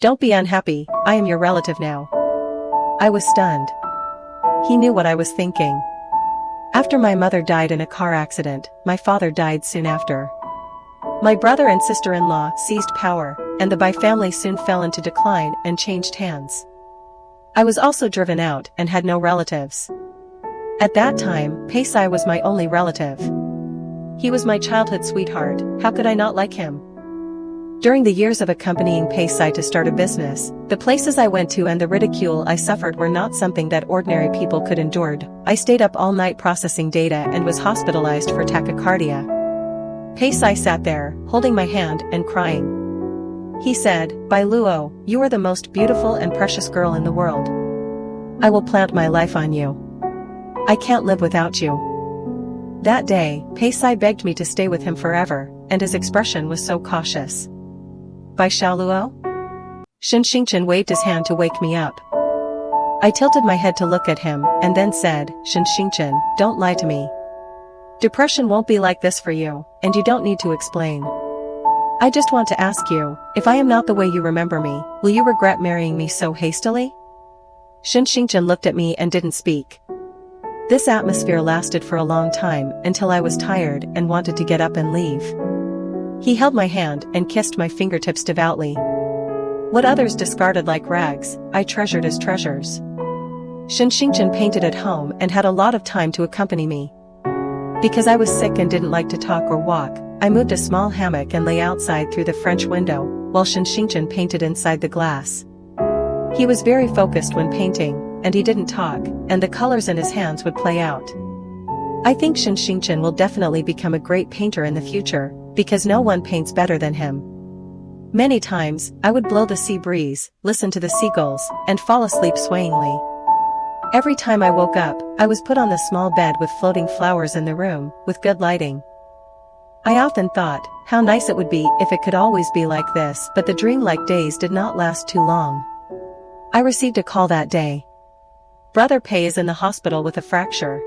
Don't be unhappy, I am your relative now. I was stunned. He knew what I was thinking. After my mother died in a car accident, my father died soon after. My brother and sister-in-law seized power, and the Bai family soon fell into decline and changed hands. I was also driven out and had no relatives. At that time, Paisai was my only relative. He was my childhood sweetheart, how could I not like him? During the years of accompanying Paisai to start a business, the places I went to and the ridicule I suffered were not something that ordinary people could endure. I stayed up all night processing data and was hospitalized for tachycardia. Paisai sat there, holding my hand and crying. He said, "Bai Luo, you are the most beautiful and precious girl in the world. I will plant my life on you. I can't live without you." That day, Paisai begged me to stay with him forever, and his expression was so cautious. "Bai Xiaoluo?" Shen Xingchen waved his hand to wake me up. I tilted my head to look at him, and then said, "Shen Xingchen, don't lie to me. Depression won't be like this for you, and you don't need to explain. I just want to ask you, if I am not the way you remember me, will you regret marrying me so hastily?" Shen Xingchen looked at me and didn't speak. This atmosphere lasted for a long time until I was tired and wanted to get up and leave. He held my hand and kissed my fingertips devoutly. What others discarded like rags, I treasured as treasures. Shen Xingchen painted at home and had a lot of time to accompany me. Because I was sick and didn't like to talk or walk, I moved a small hammock and lay outside through the French window, while Shen Xingchen painted inside the glass. He was very focused when painting, and he didn't talk, and the colors in his hands would play out. I think Shen Xingchen will definitely become a great painter in the future, because no one paints better than him. Many times, I would blow the sea breeze, listen to the seagulls, and fall asleep swayingly. Every time I woke up, I was put on the small bed with floating flowers in the room, with good lighting. I often thought, how nice it would be if it could always be like this, but the dreamlike days did not last too long. I received a call that day. "Brother Pei is in the hospital with a fracture.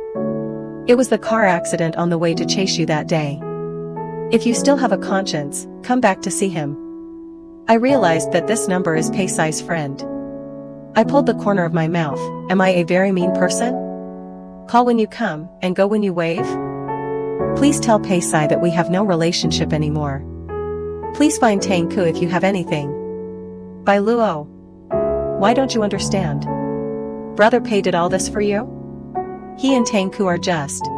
It was the car accident on the way to chase you that day. If you still have a conscience, come back to see him." I realized that this number is Paisai's friend. I pulled the corner of my mouth. Am I a very mean person? Call when you come, and go when you wave? Please tell Paisai that we have no relationship anymore. Please find Tang Ku if you have anything. Bai Luo. Why don't you understand? Brother Pei did all this for you? He and Tang Ku are just.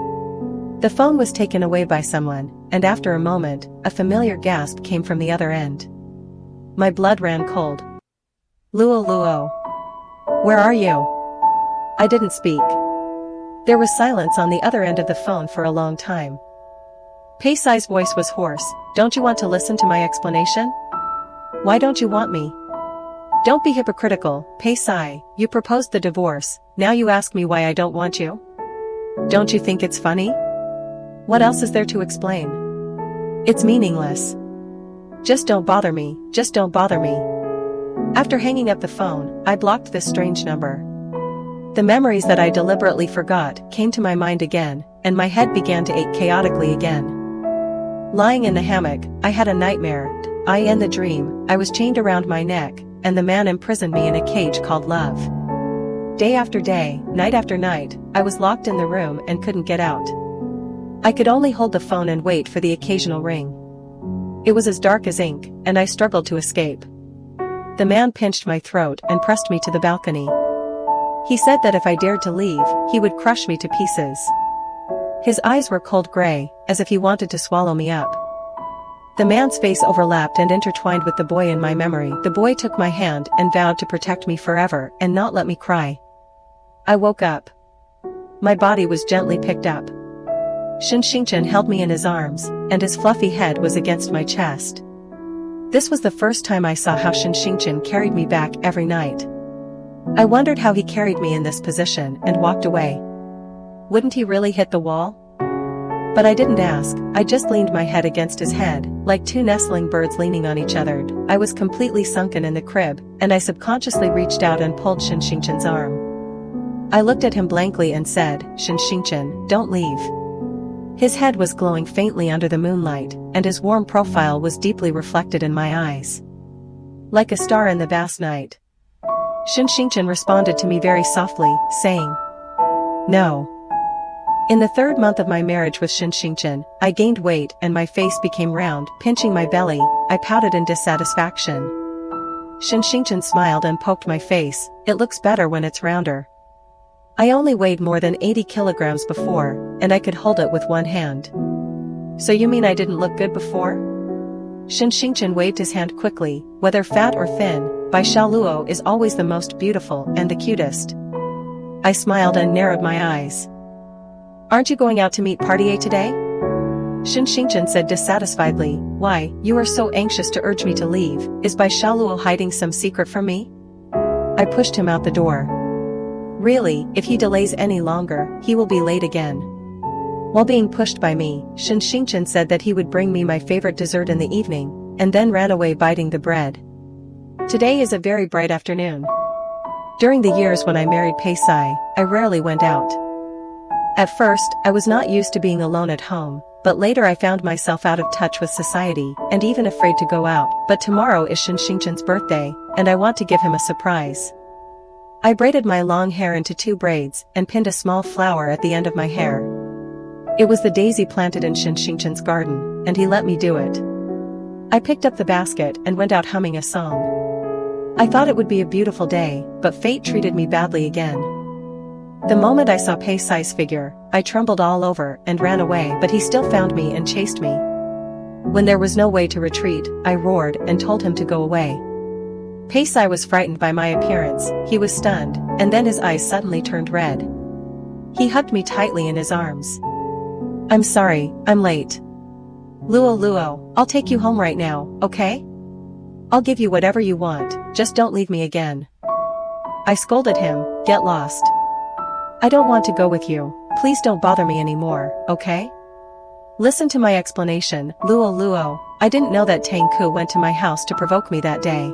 The phone was taken away by someone, and after a moment, a familiar gasp came from the other end. My blood ran cold. "Luo Luo. Where are you?" I didn't speak. There was silence on the other end of the phone for a long time. Paisai's voice was hoarse. "Don't you want to listen to my explanation? Why don't you want me? Don't be hypocritical, Paisai, you proposed the divorce, now you ask me why I don't want you? Don't you think it's funny? What else is there to explain? It's meaningless. Just don't bother me, just don't bother me." After hanging up the phone, I blocked this strange number. The memories that I deliberately forgot came to my mind again, and my head began to ache chaotically again. Lying in the hammock, I had a nightmare. In the dream, I was chained around my neck, and the man imprisoned me in a cage called love. Day after day, night after night, I was locked in the room and couldn't get out. I could only hold the phone and wait for the occasional ring. It was as dark as ink, and I struggled to escape. The man pinched my throat and pressed me to the balcony. He said that if I dared to leave, he would crush me to pieces. His eyes were cold gray, as if he wanted to swallow me up. The man's face overlapped and intertwined with the boy in my memory. The boy took my hand and vowed to protect me forever and not let me cry. I woke up. My body was gently picked up. Shen Xingchen held me in his arms, and his fluffy head was against my chest. This was the first time I saw how Shen Xingchen carried me back every night. I wondered how he carried me in this position and walked away. Wouldn't he really hit the wall? But I didn't ask, I just leaned my head against his head, like two nestling birds leaning on each other. I was completely sunken in the crib, and I subconsciously reached out and pulled Shen Xingchen's arm. I looked at him blankly and said, "Shen Xingchen, don't leave." His head was glowing faintly under the moonlight, and his warm profile was deeply reflected in my eyes. Like a star in the vast night. Xinxingchen responded to me very softly, saying, "No." In the 3rd month of my marriage with Xinxingchen, I gained weight and my face became round. Pinching my belly, I pouted in dissatisfaction. Xinxingchen smiled and poked my face. "It looks better when it's rounder." I only weighed more than 80 kilograms before, and I could hold it with one hand. "So you mean I didn't look good before?" Xinxingchen waved his hand quickly. "Whether fat or thin, Bai Shaoluo is always the most beautiful and the cutest." I smiled and narrowed my eyes. "Aren't you going out to meet Partier today?" Xinxingchen said dissatisfiedly. "Why, you are so anxious to urge me to leave. Is Bai Shaoluo hiding some secret from me?" I pushed him out the door. "Really, if he delays any longer, he will be late again." While being pushed by me, Xinxingchen said that he would bring me my favorite dessert in the evening, and then ran away biting the bread. Today is a very bright afternoon. During the years when I married Pei Sai, I rarely went out. At first, I was not used to being alone at home, but later I found myself out of touch with society, and even afraid to go out. But tomorrow is Xinxingchen's birthday, and I want to give him a surprise. I braided my long hair into 2 braids, and pinned a small flower at the end of my hair. It was the daisy planted in Xinxingchen's garden, and he let me do it. I picked up the basket and went out humming a song. I thought it would be a beautiful day, but fate treated me badly again. The moment I saw Pei Sai's figure, I trembled all over and ran away, but he still found me and chased me. When there was no way to retreat, I roared and told him to go away. Pei Sai was frightened by my appearance. He was stunned, and then his eyes suddenly turned red. He hugged me tightly in his arms. "I'm sorry, I'm late. Luo, I'll take you home right now, okay? I'll give you whatever you want, just don't leave me again." I scolded him. "Get lost. I don't want to go with you, please don't bother me anymore, okay? Listen to my explanation, Luo, I didn't know that Tang Ku went to my house to provoke me that day.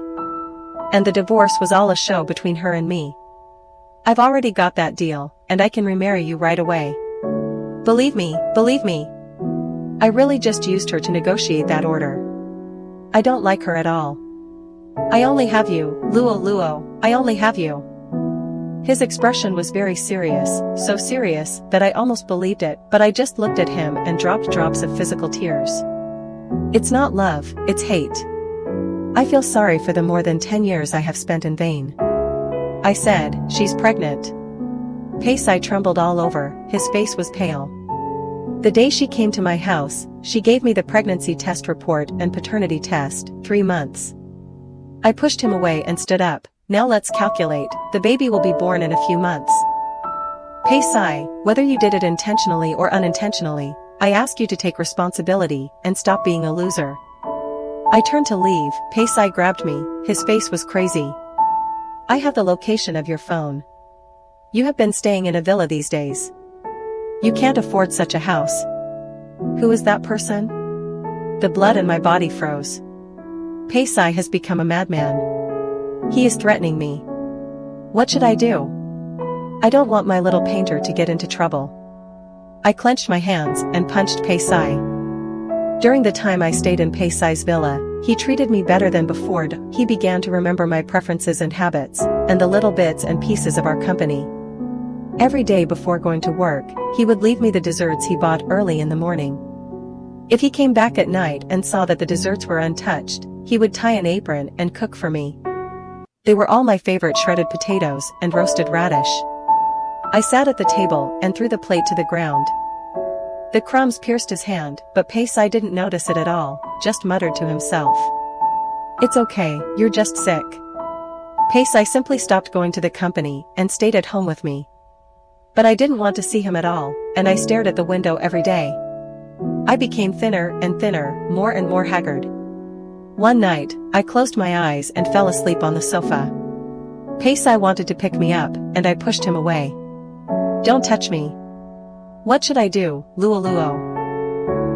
And the divorce was all a show between her and me. I've already got that deal, and I can remarry you right away. Believe me. I really just used her to negotiate that order. I don't like her at all. I only have you, Luo, I only have you." His expression was very serious, so serious that I almost believed it, but I just looked at him and dropped drops of physical tears. It's not love, it's hate. I feel sorry for the more than 10 years I have spent in vain. I said, "She's pregnant." Pei Sai trembled all over, his face was pale. The day she came to my house, she gave me the pregnancy test report and paternity test, 3 months. I pushed him away and stood up. "Now let's calculate, the baby will be born in a few months." Pei Sai, whether you did it intentionally or unintentionally, I ask you to take responsibility and stop being a loser. I turned to leave. Pei Sai grabbed me, his face was crazy. "I have the location of your phone. You have been staying in a villa these days. You can't afford such a house. Who is that person?" The blood in my body froze. Pei Sai has become a madman. He is threatening me. What should I do? I don't want my little painter to get into trouble. I clenched my hands and punched Pei Sai. During the time I stayed in Pei Sai's villa, he treated me better than before. He began to remember my preferences and habits, and the little bits and pieces of our company. Every day before going to work, he would leave me the desserts he bought early in the morning. If he came back at night and saw that the desserts were untouched, he would tie an apron and cook for me. They were all my favorite shredded potatoes and roasted radish. I sat at the table and threw the plate to the ground. The crumbs pierced his hand, but Pei Sai didn't notice it at all, just muttered to himself. "It's okay, you're just sick." Pei Sai simply stopped going to the company and stayed at home with me. But I didn't want to see him at all, and I stared at the window every day. I became thinner and thinner, more and more haggard. One night, I closed my eyes and fell asleep on the sofa. Pei Sai wanted to pick me up, and I pushed him away. "Don't touch me." "What should I do, Luo?"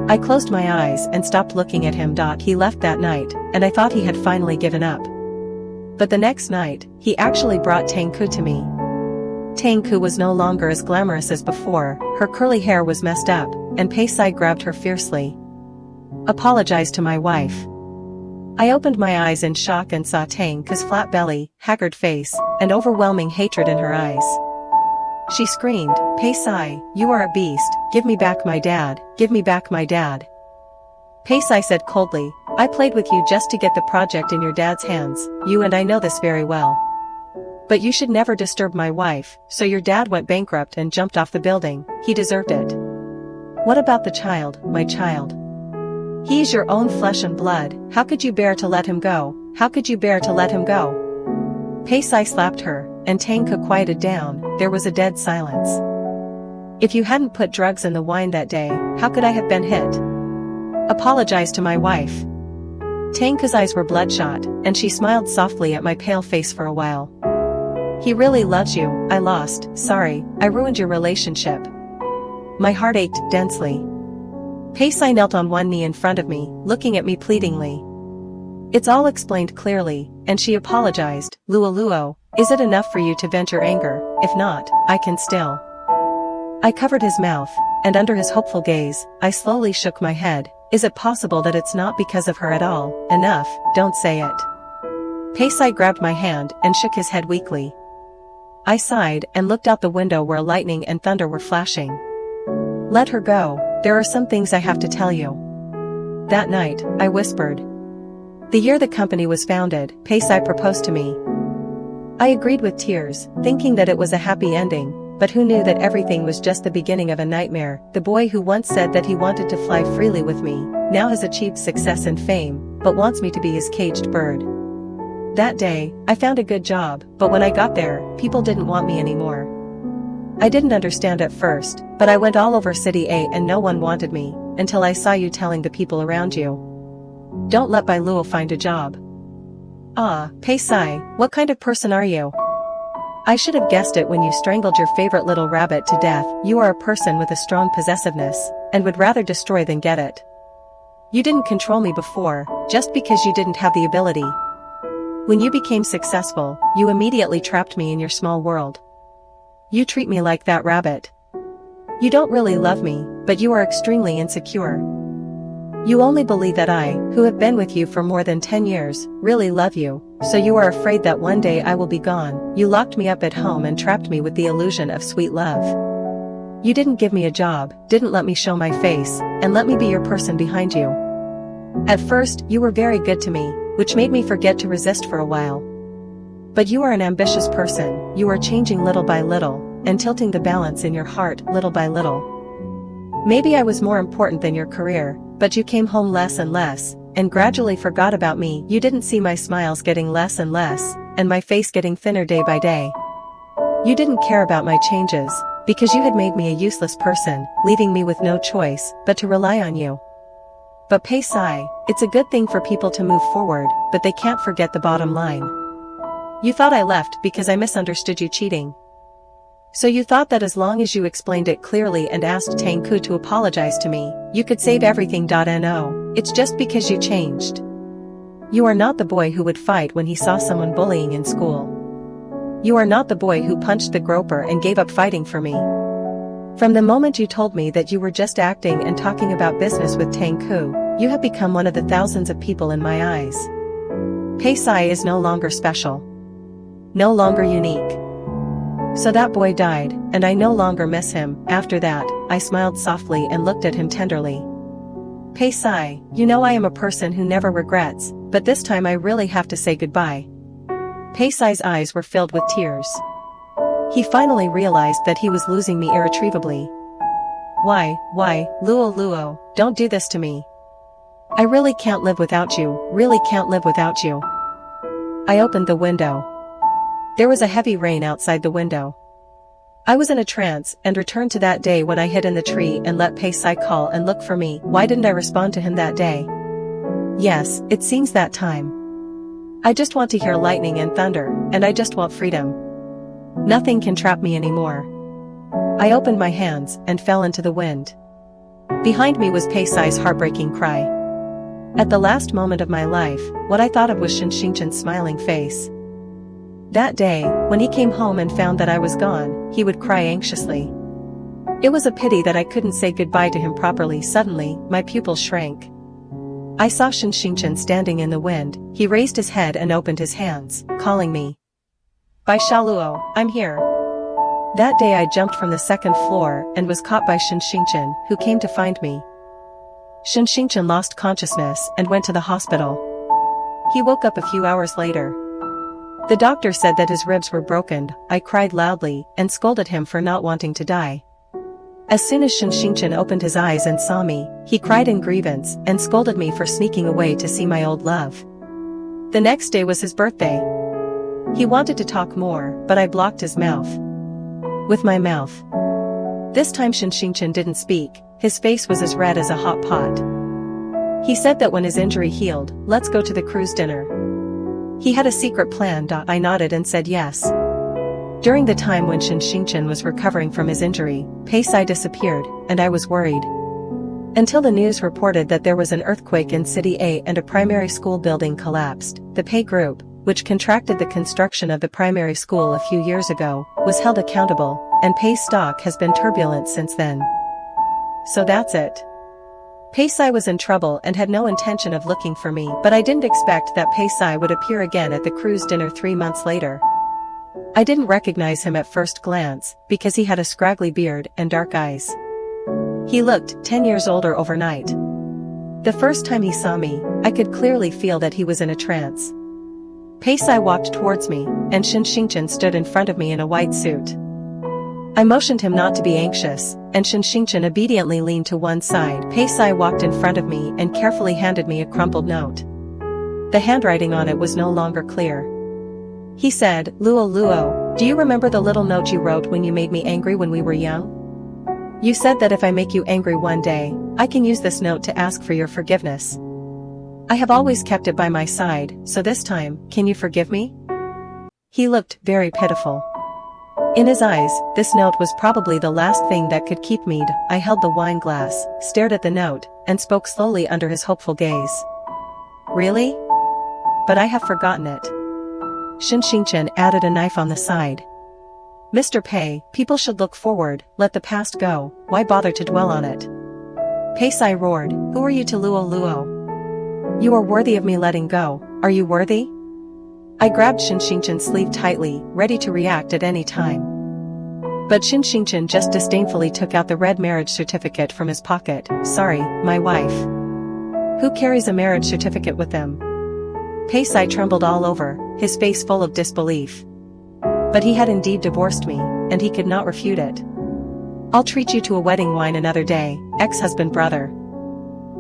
I closed my eyes and stopped looking at him. He left that night, and I thought he had finally given up. But the next night, he actually brought Tang Ku to me. Tang Ku was no longer as glamorous as before, her curly hair was messed up, and Pei Sai grabbed her fiercely. "Apologize to my wife. I opened my eyes in shock and saw Tang's flat belly, haggard face, and overwhelming hatred in her eyes. She screamed, "Pei Sai, you are a beast, give me back my dad, give me back my dad." Pei Sai said coldly, "I played with you just to get the project in your dad's hands, you and I know this very well. But you should never disturb my wife, so your dad went bankrupt and jumped off the building, he deserved it. What about the child, my child? He is your own flesh and blood, how could you bear to let him go, how could you bear to let him go?" Pei Sai slapped her, and Tang quieted down, there was a dead silence. "If you hadn't put drugs in the wine that day, how could I have been hit? Apologize to my wife." Tang's eyes were bloodshot, and she smiled softly at my pale face for a while. "He really loves you, I lost, sorry, I ruined your relationship." My heart ached densely. Pei Sai knelt on one knee in front of me, looking at me pleadingly. "It's all explained clearly," and she apologized. "Luo, is it enough for you to vent your anger? If not, I can still." I covered his mouth, and under his hopeful gaze, I slowly shook my head. "Is it possible that it's not because of her at all? Enough, don't say it." Pei Sai grabbed my hand and shook his head weakly. I sighed and looked out the window where lightning and thunder were flashing. "Let her go, there are some things I have to tell you." That night, I whispered. The year the company was founded, Pei Sai proposed to me. I agreed with tears, thinking that it was a happy ending, but who knew that everything was just the beginning of a nightmare. The boy who once said that he wanted to fly freely with me, now has achieved success and fame, but wants me to be his caged bird. That day, I found a good job, but when I got there, people didn't want me anymore. I didn't understand at first, but I went all over City A and no one wanted me, until I saw you telling the people around you. "Don't let Bai Luo find a job." "Ah, Pei Sai, what kind of person are you? I should have guessed it when you strangled your favorite little rabbit to death. You are a person with a strong possessiveness, and would rather destroy than get it. You didn't control me before, just because you didn't have the ability. When you became successful, you immediately trapped me in your small world. You treat me like that rabbit. You don't really love me, but you are extremely insecure. You only believe that I, who have been with you for more than 10 years, really love you, so you are afraid that one day I will be gone. You locked me up at home and trapped me with the illusion of sweet love. You didn't give me a job, didn't let me show my face, and let me be your person behind you. At first, you were very good to me, which made me forget to resist for a while. But you are an ambitious person, you are changing little by little, and tilting the balance in your heart little by little. Maybe I was more important than your career, but you came home less and less, and gradually forgot about me. You didn't see my smiles getting less and less, and my face getting thinner day by day. You didn't care about my changes, because you had made me a useless person, leaving me with no choice but to rely on you. But Pei Sai, it's a good thing for people to move forward, but they can't forget the bottom line. You thought I left because I misunderstood you cheating. So you thought that as long as you explained it clearly and asked Tangku to apologize to me, you could save everything. No, it's just because you changed. You are not the boy who would fight when he saw someone bullying in school. You are not the boy who punched the groper and gave up fighting for me. From the moment you told me that you were just acting and talking about business with Tangku, you have become one of the thousands of people in my eyes. Pei Sai is no longer special. No longer unique. So that boy died, and I no longer miss him. After that, I smiled softly and looked at him tenderly. Pei Sai, you know I am a person who never regrets, but this time I really have to say goodbye. Pei Sai's eyes were filled with tears. He finally realized that he was losing me irretrievably. Why, Luo, don't do this to me. I really can't live without you, really can't live without you. I opened the window. There was a heavy rain outside the window. I was in a trance and returned to that day when I hid in the tree and let Pei Sai call and look for me. Why didn't I respond to him that day? Yes, it seems that time. I just want to hear lightning and thunder, and I just want freedom. Nothing can trap me anymore. I opened my hands and fell into the wind. Behind me was Pei Sai's heartbreaking cry. At the last moment of my life, what I thought of was Shen Xingchen's smiling face. That day, when he came home and found that I was gone, he would cry anxiously. It was a pity that I couldn't say goodbye to him properly. Suddenly, my pupils shrank. I saw Shinshinchin standing in the wind. He raised his head and opened his hands, calling me. Bai Shaluo, I'm here. That day I jumped from the second floor and was caught by Shinshinchin, who came to find me. Shinshinchin lost consciousness and went to the hospital. He woke up a few hours later. The doctor said that his ribs were broken. I cried loudly and scolded him for not wanting to die. As soon as Shinshinchin opened his eyes and saw me, he cried in grievance and scolded me for sneaking away to see my old love. The next day was his birthday. He wanted to talk more, but I blocked his mouth with my mouth. This time Shinshinchin didn't speak. His face was as red as a hot pot. He said that when his injury healed, let's go to the cruise dinner. He had a secret plan. I nodded and said yes. During the time when Shinshinchin was recovering from his injury, Peisai disappeared, and I was worried. Until the news reported that there was an earthquake in City A and a primary school building collapsed. The Pei Group, which contracted the construction of the primary school a few years ago, was held accountable, and Pei's stock has been turbulent since then. So that's it. Peisai was in trouble and had no intention of looking for me, but I didn't expect that Peisai would appear again at the cruise dinner 3 months later. I didn't recognize him at first glance, because he had a scraggly beard and dark eyes. He looked 10 years older overnight. The first time he saw me, I could clearly feel that he was in a trance. Peisai walked towards me, and Shinshinchin stood in front of me in a white suit. I motioned him not to be anxious, and Shinshinchin obediently leaned to one side. Peisai walked in front of me and carefully handed me a crumpled note. The handwriting on it was no longer clear. He said, Luo Luo, do you remember the little note you wrote when you made me angry when we were young? You said that if I make you angry one day, I can use this note to ask for your forgiveness. I have always kept it by my side, so this time, can you forgive me? He looked very pitiful. In his eyes, this note was probably the last thing that could keep me. I held the wine glass, stared at the note, and spoke slowly under his hopeful gaze. Really? But I have forgotten it. Shinshinchin added a knife on the side. Mr. Pei, people should look forward, let the past go, why bother to dwell on it? Peisai roared, who are you to Luo Luo? You are worthy of me letting go, are you worthy? I grabbed Shinshinchin's sleeve tightly, ready to react at any time. But Shinshinchin just disdainfully took out the red marriage certificate from his pocket. Sorry, my wife. Who carries a marriage certificate with them? Peisai trembled all over, his face full of disbelief. But he had indeed divorced me, and he could not refute it. I'll treat you to a wedding wine another day, ex-husband brother.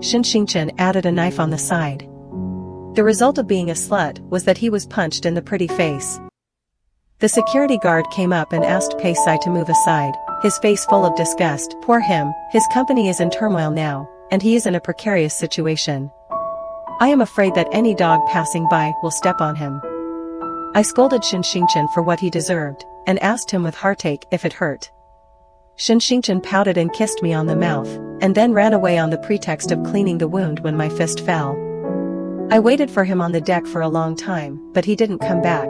Shinshinchin added a knife on the side. The result of being a slut was that he was punched in the pretty face. The security guard came up and asked Peisai to move aside, his face full of disgust. Poor him, his company is in turmoil now, and he is in a precarious situation. I am afraid that any dog passing by will step on him. I scolded Shinshinchin for what he deserved, and asked him with heartache if it hurt. Shinshinchin pouted and kissed me on the mouth, and then ran away on the pretext of cleaning the wound when my fist fell. I waited for him on the deck for a long time, but he didn't come back.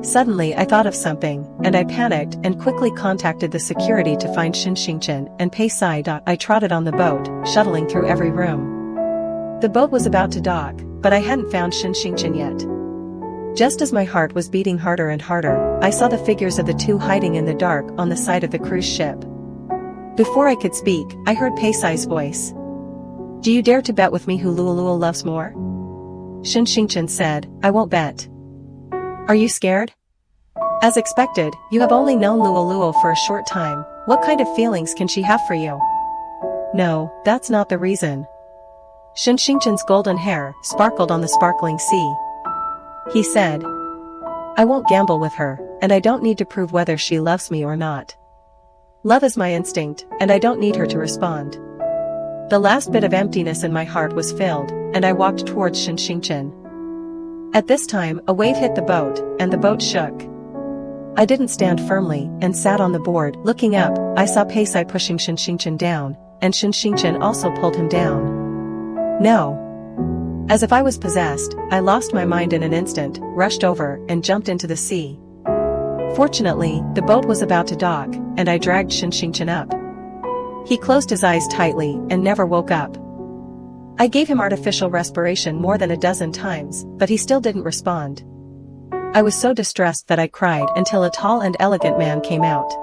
Suddenly I thought of something, and I panicked and quickly contacted the security to find Shinshinchin and Peisai. I trotted on the boat, shuttling through every room. The boat was about to dock, but I hadn't found Shinshinchin yet. Just as my heart was beating harder and harder, I saw the figures of the two hiding in the dark on the side of the cruise ship. Before I could speak, I heard Peisai's voice. Do you dare to bet with me who Luo loves more? Shinshinchin said, I won't bet. Are you scared? As expected, you have only known Luo for a short time. What kind of feelings can she have for you? No, that's not the reason. Shinshinchin's golden hair sparkled on the sparkling sea. He said, I won't gamble with her, and I don't need to prove whether she loves me or not. Love is my instinct, and I don't need her to respond. The last bit of emptiness in my heart was filled, and I walked towards Shinshinchin. At this time, a wave hit the boat, and the boat shook. I didn't stand firmly, and sat on the board. Looking up, I saw Peisai pushing Shinshinchin down, and Shinshinchin also pulled him down. No. As if I was possessed, I lost my mind in an instant, rushed over, and jumped into the sea. Fortunately, the boat was about to dock, and I dragged Shinshinchin up. He closed his eyes tightly, and never woke up. I gave him artificial respiration more than a dozen times, but he still didn't respond. I was so distressed that I cried until a tall and elegant man came out.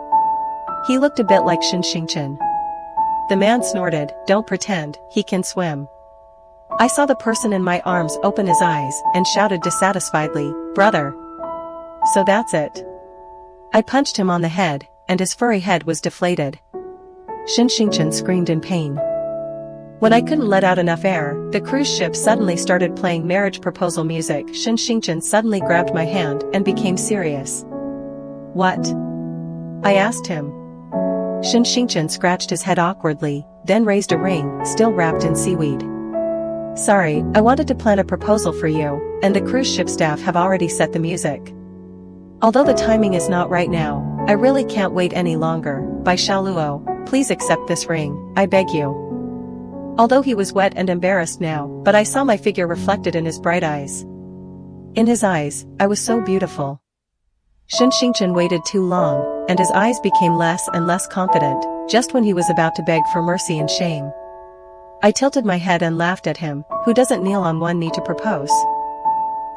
He looked a bit like Shin. The man snorted, "Don't pretend, he can swim." I saw the person in my arms open his eyes and shouted dissatisfiedly, "Brother. So that's it." I punched him on the head, and his furry head was deflated. Shin screamed in pain. When I couldn't let out enough air, the cruise ship suddenly started playing marriage proposal music. Shin suddenly grabbed my hand and became serious. "What?" I asked him. Shin scratched his head awkwardly, then raised a ring, still wrapped in seaweed. "Sorry, I wanted to plan a proposal for you, and the cruise ship staff have already set the music. Although the timing is not right now, I really can't wait any longer. By Shaluo, please accept this ring, I beg you." Although he was wet and embarrassed now, but I saw my figure reflected in his bright eyes. In his eyes, I was so beautiful. Shin waited too long, and his eyes became less and less confident, just when he was about to beg for mercy and shame. I tilted my head and laughed at him. Who doesn't kneel on one knee to propose?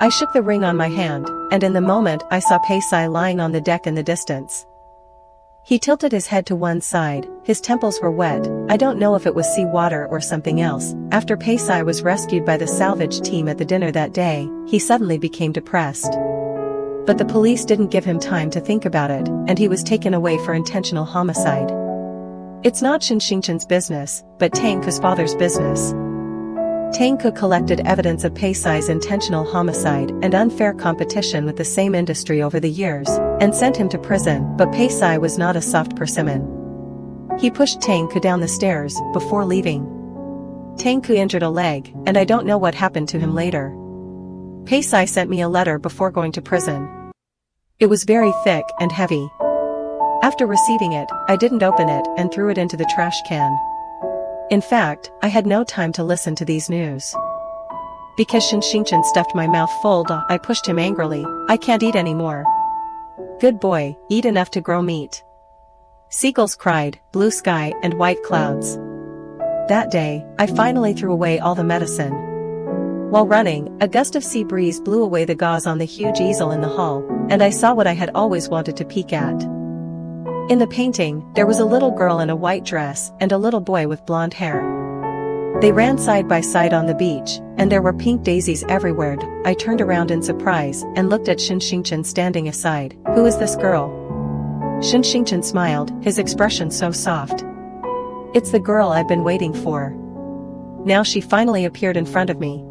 I shook the ring on my hand, and in the moment I saw Peisai lying on the deck in the distance. He tilted his head to one side, his temples were wet. I don't know if it was seawater or something else. After Peisai was rescued by the salvage team at the dinner that day, he suddenly became depressed. But the police didn't give him time to think about it, and he was taken away for intentional homicide. It's not Shin business, but Tangku's father's business. Tangku collected evidence of Peisai's intentional homicide and unfair competition with the same industry over the years, and sent him to prison, but Peisai was not a soft persimmon. He pushed Tangku down the stairs before leaving. Tangku injured a leg, and I don't know what happened to him later. Peisai sent me a letter before going to prison. It was very thick and heavy. After receiving it, I didn't open it and threw it into the trash can. In fact, I had no time to listen to these news. Because Shin stuffed my mouth full, I pushed him angrily. "I can't eat anymore." "Good boy, eat enough to grow meat." Seagulls cried, blue sky and white clouds. That day, I finally threw away all the medicine. While running, a gust of sea breeze blew away the gauze on the huge easel in the hall, and I saw what I had always wanted to peek at. In the painting, there was a little girl in a white dress and a little boy with blonde hair. They ran side by side on the beach, and there were pink daisies everywhere. I turned around in surprise and looked at Shin standing aside. "Who is this girl?" Shin smiled, his expression so soft. "It's the girl I've been waiting for. Now she finally appeared in front of me."